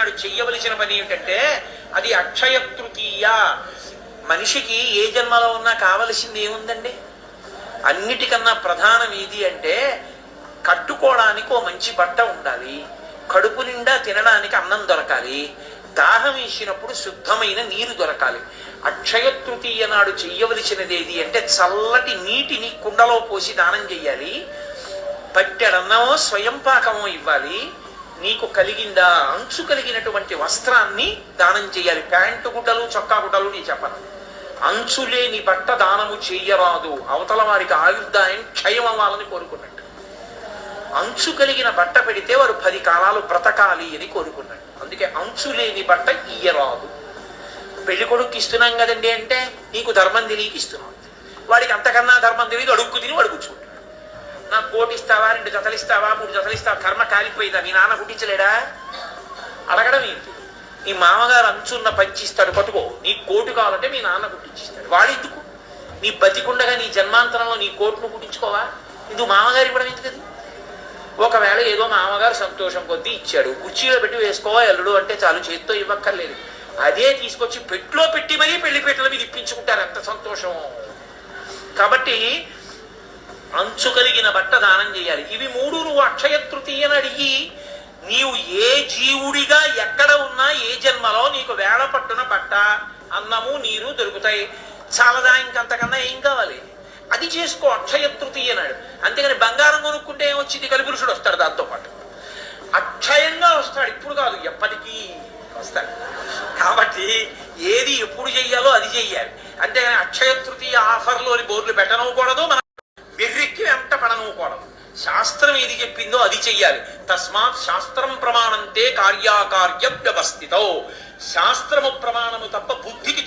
నాడు చెయ్యవలసిన పని ఏమిటంటే అది అక్షయ తృతీయ. మనిషికి ఏ జన్మలో ఉన్నా కావలసింది ఏముందండి? అన్నిటికన్నా ప్రధానం ఏది అంటే కట్టుకోవడానికి ఓ మంచి బట్ట ఉండాలి, కడుపు నిండా తినడానికి అన్నం దొరకాలి, దాహం వేసినప్పుడు శుద్ధమైన నీరు దొరకాలి. అక్షయ తృతీయ నాడు చెయ్యవలసినది ఏది అంటే చల్లటి నీటిని కుండలో పోసి దానం చెయ్యాలి, పట్టెడన్నమో స్వయం పాకమో ఇవ్వాలి, నీకు కలిగిందా అంచు కలిగినటువంటి వస్త్రాన్ని దానం చేయాలి. ప్యాంటు గుడ్డలు చొక్కా గుడ్డలు నీ చెప్పను. అంచు లేని బట్ట దానము చెయ్యరాదు, అవతల వారికి ఆయుర్దాయం క్షయం అవ్వాలని కోరుకున్నట్టు. అంచు కలిగిన బట్ట పెడితే వారు 10 కాలాలు బ్రతకాలి అని కోరుకున్నాడు. అందుకే అంచు లేని బట్ట ఇయ్యరాదు. పెళ్లి కొడుకు ఇస్తున్నాం కదండి అంటే నీకు ధర్మం తెలియక ఇస్తున్నాం, వాడికి అంతకన్నా ధర్మం తెలియదు, అడుక్కు తిని వాడు కూర్చుంటాడు. నాకు 1 కోటి ఇస్తావా, 2 జతలు ఇస్తావా, 3 జతలు ఇస్తావా, కర్మ కాలిపోయిందా, మీ నాన్న కుట్టించలేడా? అడగడం ఏంటి? నీ మామగారు అంచున్న పంచిస్తాడు పట్టుకో, నీ 1 కోటి కావాలంటే మీ నాన్న కుట్టించిస్తాడు. వాడెందుకు? నీ బతికుండగా నీ జన్మాంతరంలో నీ 1 కోటిను కుట్టించుకోవా? ఇందుకు మామగారు ఇవ్వడం ఎందుకది? ఒకవేళ ఏదో మామగారు సంతోషం కొద్దీ ఇచ్చాడు, కుర్చీలో పెట్టి వేసుకోవా ఎల్లుడు అంటే చాలు, చేతితో ఇవ్వక్కర్లేదు, అదే తీసుకొచ్చి పెట్టులో పెట్టి మరీ పెళ్లి పెట్టల మీద ఇప్పించుకుంటారు, ఎంత సంతోషం. కాబట్టి అంచు కలిగిన బట్ట దానం చేయాలి. ఇవి 3 నువ్వు అక్షయ తృతీయని అడిగి నీవు ఏ జీవుడిగా ఎక్కడ ఉన్నా ఏ జన్మలో నీకు వేళ పట్టున బట్ట అన్నము నీరు దొరుకుతాయి. చాలదా ఇంకంతకన్నా ఏం కావాలి? అది చేసుకో అక్షయ తృతీయ నాడు. అంతేగాని బంగారం కొనుక్కుంటే ఏమొచ్చింది? కలిపురుషుడు వస్తాడు, దాంతోపాటు అక్షయంగా వస్తాడు, ఇప్పుడు కాదు ఎప్పటికీ వస్తాడు. కాబట్టి ఏది ఎప్పుడు చెయ్యాలో అది చెయ్యాలి. అంతేగాని అక్షయ తృతీయ ఆఫర్లోని బోర్డులు పెట్టనవ్వకూడదు, మనం వెర్రెక్కి వెంట పడనవ్వకూడదు. శాస్త్రం ఏది చెప్పిందో అది చెయ్యాలి. తస్మాత్ శాస్త్రం ప్రమాణంతే కార్యాకార్య వ్యవస్థితో. శాస్త్రము ప్రమాణము తప్ప బుద్ధికి